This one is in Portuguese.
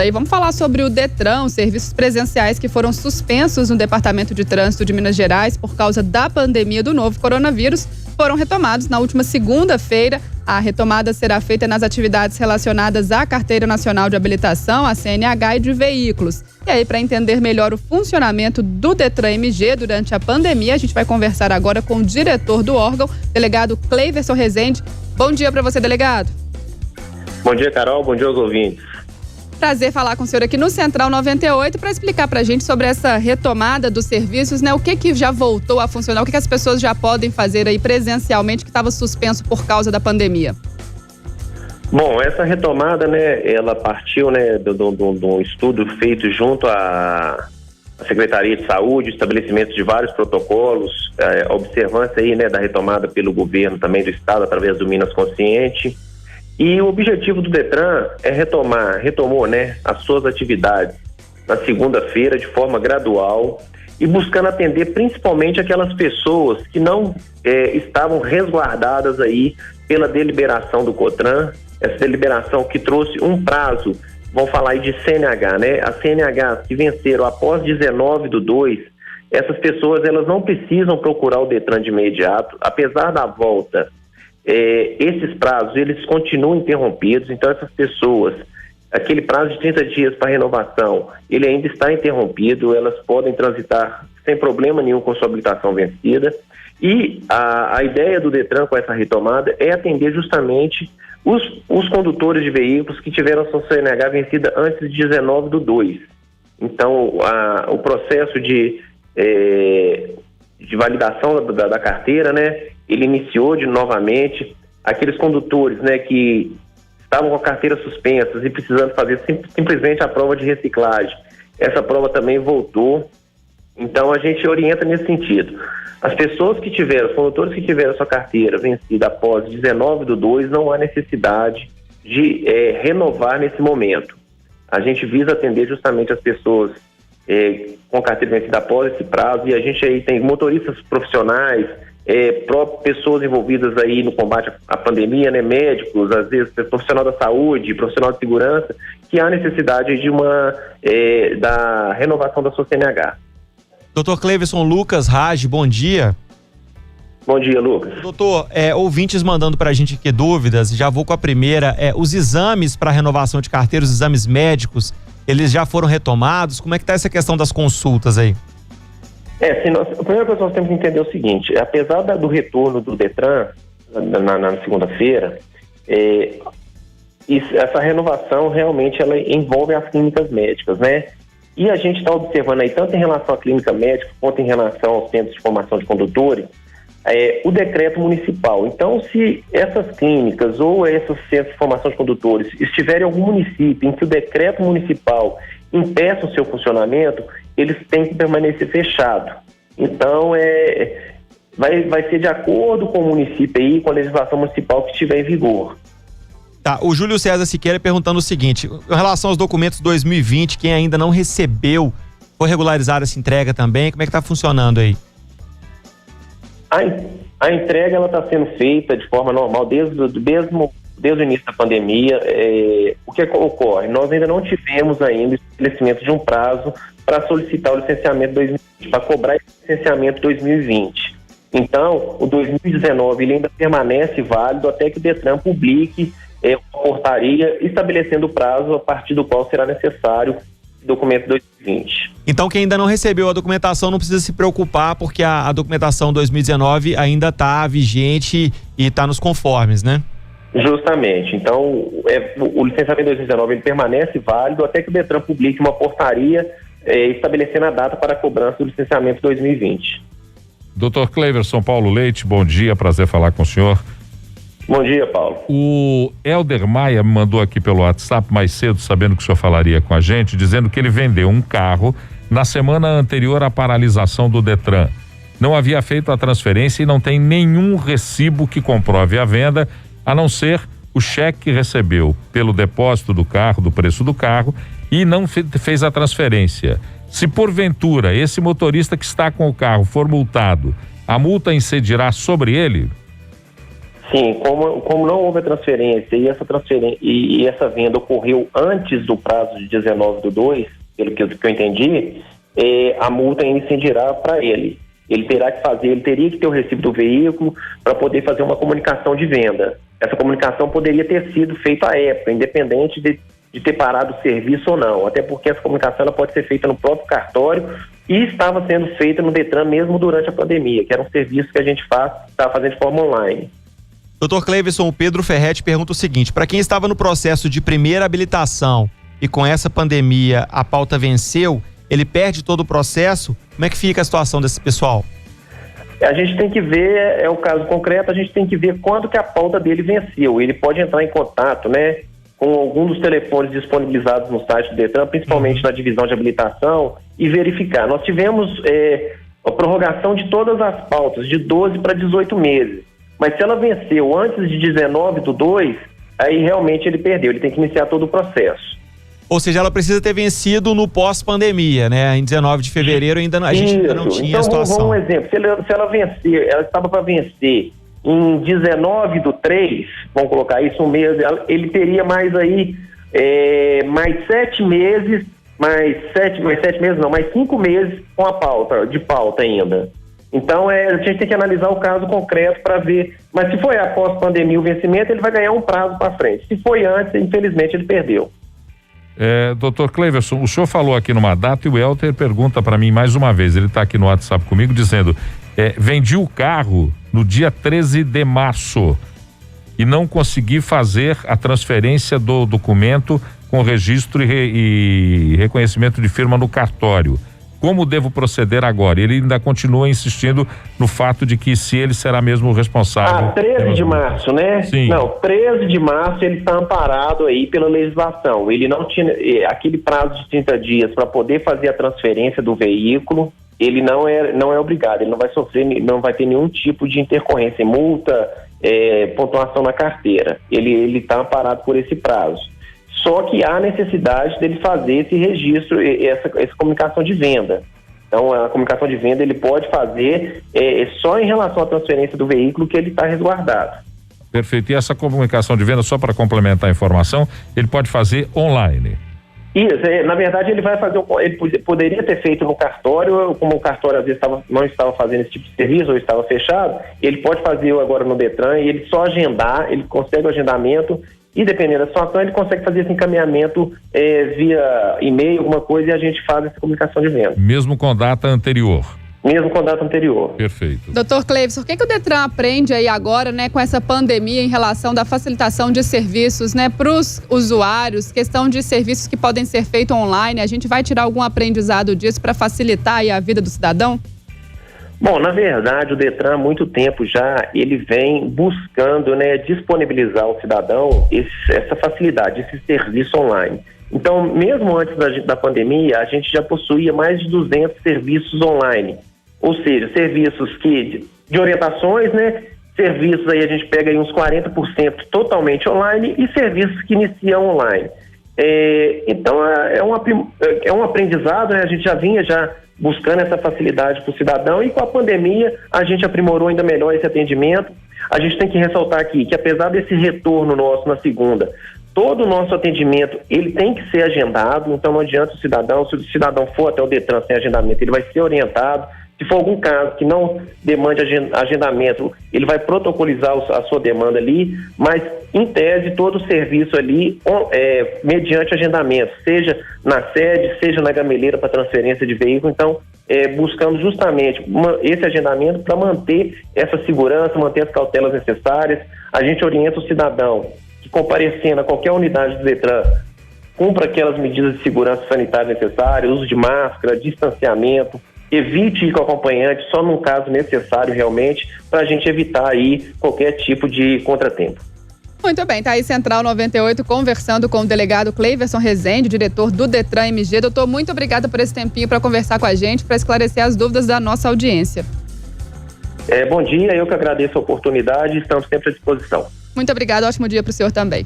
aí. Vamos falar sobre o Detran, os serviços presenciais que foram suspensos no Departamento de Trânsito de Minas Gerais por causa da pandemia do novo coronavírus. Foram retomados na última segunda-feira. A retomada será feita nas atividades relacionadas à Carteira Nacional de Habilitação, a CNH, e de veículos. E aí, para entender melhor o funcionamento do Detran MG durante a pandemia, a gente vai conversar agora com o diretor do órgão, delegado Cleiverson Rezende. Bom dia para você, delegado. Bom dia, Carol. Bom dia aos ouvintes. Prazer falar com o senhor aqui no Central 98 para explicar para a gente sobre essa retomada dos serviços, né? O que já voltou a funcionar, o que as pessoas já podem fazer aí presencialmente que estava suspenso por causa da pandemia. Bom, essa retomada, né, ela partiu, né, do estudo feito junto à Secretaria de Saúde, estabelecimento de vários protocolos, a observância aí, né, da retomada pelo governo também do estado através do Minas Consciente. E o objetivo do Detran é retomou, né, as suas atividades na segunda-feira de forma gradual e buscando atender principalmente aquelas pessoas que não estavam resguardadas aí pela deliberação do COTRAN, essa deliberação que trouxe um prazo, vamos falar aí de CNH, né? As CNHs que venceram após 19/2, essas pessoas elas não precisam procurar o Detran de imediato, apesar da volta. Esses prazos, eles continuam interrompidos, então essas pessoas, aquele prazo de 30 dias para renovação, ele ainda está interrompido, elas podem transitar sem problema nenhum com sua habilitação vencida, e a ideia do Detran com essa retomada é atender justamente os condutores de veículos que tiveram sua CNH vencida antes de 19/2. Então, o processo de validação da carteira, né, ele iniciou novamente. Aqueles condutores, né, que estavam com a carteira suspensas e precisando fazer simplesmente a prova de reciclagem, essa prova também voltou. Então a gente orienta nesse sentido. As pessoas que tiveram, os condutores que tiveram sua carteira vencida após 19/2, não há necessidade de renovar nesse momento. A gente visa atender justamente as pessoas com carteira vencida após esse prazo, e a gente aí tem motoristas profissionais, pessoas envolvidas aí no combate à pandemia, né, médicos, às vezes profissional da saúde, profissional de segurança, que há necessidade de da renovação da sua CNH. Doutor Cleiverson Lucas Raj, bom dia. Bom dia, Lucas. Doutor, ouvintes mandando pra gente aqui dúvidas, já vou com a primeira, os exames para renovação de carteira, os exames médicos, eles já foram retomados? Como é que tá essa questão das consultas aí? A primeira coisa que nós temos que entender é o seguinte: apesar do retorno do Detran na segunda-feira, essa renovação realmente ela envolve as clínicas médicas, né? E a gente está observando aí, tanto em relação à clínica médica quanto em relação aos centros de formação de condutores, o decreto municipal. Então, se essas clínicas ou esses centros de formação de condutores estiverem em algum município em que o decreto municipal impeça o seu funcionamento, eles têm que permanecer fechados. Então, vai ser de acordo com o município aí, com a legislação municipal que estiver em vigor. Tá, o Júlio César Siqueira perguntando o seguinte: em relação aos documentos 2020, quem ainda não recebeu, foi regularizar essa entrega também? Como é que está funcionando aí? A entrega ela está sendo feita de forma normal desde o início da pandemia. O que ocorre? Nós ainda não tivemos ainda o estabelecimento de um prazo para solicitar o licenciamento 2020, para cobrar esse licenciamento 2020. Então, o 2019 ele ainda permanece válido até que o Detran publique uma portaria estabelecendo o prazo a partir do qual será necessário o documento 2020. Então, quem ainda não recebeu a documentação não precisa se preocupar, porque a documentação 2019 ainda está vigente e está nos conformes, né? Justamente. Então, o licenciamento 2019 ele permanece válido até que o Detran publique uma portaria estabelecendo a data para a cobrança do licenciamento 2020. Doutor Cleiverson Paulo Leite, bom dia, prazer falar com o senhor. Bom dia, Paulo. O Helder Maia me mandou aqui pelo WhatsApp mais cedo, sabendo que o senhor falaria com a gente, dizendo que ele vendeu um carro na semana anterior à paralisação do Detran. Não havia feito a transferência e não tem nenhum recibo que comprove a venda, a não ser o cheque que recebeu pelo depósito do carro, do preço do carro, e não fez a transferência. Se porventura esse motorista que está com o carro for multado, a multa incidirá sobre ele? Sim, como não houve a transferência e essa venda ocorreu antes do prazo de 19/2, pelo que eu entendi, a multa incidirá para ele. Ele teria que ter o recibo do veículo para poder fazer uma comunicação de venda. Essa comunicação poderia ter sido feita à época, independente de ter parado o serviço ou não, até porque essa comunicação ela pode ser feita no próprio cartório e estava sendo feita no Detran mesmo durante a pandemia, que era um serviço que a gente estava fazendo de forma online. Doutor Cleiverson, o Pedro Ferretti pergunta o seguinte: para quem estava no processo de primeira habilitação e com essa pandemia a pauta venceu, ele perde todo o processo? Como é que fica a situação desse pessoal? A gente tem que ver, o caso concreto, a gente tem que ver quando que a pauta dele venceu. Ele pode entrar em contato, né, com algum dos telefones disponibilizados no site do Detran, principalmente na divisão de habilitação, e verificar. Nós tivemos a prorrogação de todas as pautas, de 12 para 18 meses. Mas se ela venceu antes de 19/2, aí realmente ele perdeu, ele tem que iniciar todo o processo. Ou seja, ela precisa ter vencido no pós-pandemia, né? Em 19 de fevereiro a gente ainda não tinha a situação. Então, vamos um exemplo. Se ela vencer, ela estava para vencer em 19/3, vamos colocar isso, um mês, ele teria mais aí, mais 7 meses, mais 5 meses com a pauta ainda. Então, a gente tem que analisar o caso concreto para ver. Mas se foi após pandemia o vencimento, ele vai ganhar um prazo para frente. Se foi antes, infelizmente, ele perdeu. Doutor Cleiverson, o senhor falou aqui numa data e o Helter pergunta para mim mais uma vez, ele está aqui no WhatsApp comigo dizendo, vendi o carro no dia 13 de março e não consegui fazer a transferência do documento com registro e reconhecimento de firma no cartório. Como devo proceder agora? Ele ainda continua insistindo no fato de que se ele será mesmo o responsável. 13 de março, né? Sim. Não, 13 de março ele está amparado aí pela legislação. Ele não tinha aquele prazo de 30 dias para poder fazer a transferência do veículo. Ele não é obrigado, ele não vai sofrer, não vai ter nenhum tipo de intercorrência, multa, pontuação na carteira. Ele está amparado por esse prazo. Só que há necessidade dele fazer esse registro, essa comunicação de venda. Então, a comunicação de venda ele pode fazer só em relação à transferência do veículo que ele está resguardado. Perfeito. E essa comunicação de venda, só para complementar a informação, ele pode fazer online? Isso, na verdade ele poderia ter feito no cartório, como o cartório às vezes não estava fazendo esse tipo de serviço ou estava fechado, ele pode fazer agora no Detran e ele só agendar, ele consegue o agendamento e dependendo da situação ele consegue fazer esse encaminhamento via e-mail, alguma coisa, e a gente faz essa comunicação de venda. Mesmo com data anterior? Mesmo com data anterior. Perfeito. Doutor Cleiverson, o que o Detran aprende aí agora, né, com essa pandemia em relação da facilitação de serviços, né, para os usuários, questão de serviços que podem ser feitos online? A gente vai tirar algum aprendizado disso para facilitar aí a vida do cidadão? Bom, na verdade, o Detran há muito tempo já, ele vem buscando, né, disponibilizar ao cidadão essa facilidade, esse serviço online. Então, mesmo antes da pandemia, a gente já possuía mais de 200 serviços online. Ou seja, serviços de orientações, né? Serviços aí a gente pega aí uns 40% totalmente online e serviços que iniciam online. Então, é um aprendizado, né? A gente já vinha buscando essa facilidade para o cidadão e com a pandemia a gente aprimorou ainda melhor esse atendimento. A gente tem que ressaltar aqui que apesar desse retorno nosso na segunda, todo o nosso atendimento, ele tem que ser agendado, então não adianta se o cidadão for até o Detran sem agendamento, ele vai ser orientado. Se for algum caso que não demande agendamento, ele vai protocolizar a sua demanda ali, mas em tese todo o serviço ali mediante agendamento, seja na sede, seja na gameleira para transferência de veículo. Então, buscando justamente esse agendamento para manter essa segurança, manter as cautelas necessárias. A gente orienta o cidadão que comparecendo a qualquer unidade do Detran, cumpra aquelas medidas de segurança sanitária necessárias, uso de máscara, distanciamento, evite ir com o acompanhante só num caso necessário realmente, para a gente evitar aí qualquer tipo de contratempo. Muito bem, tá aí Central 98 conversando com o delegado Cleiverson Rezende, diretor do Detran MG. Doutor, muito obrigada por esse tempinho para conversar com a gente, para esclarecer as dúvidas da nossa audiência. Bom dia, eu que agradeço a oportunidade e estamos sempre à disposição. Muito obrigada, ótimo dia para o senhor também.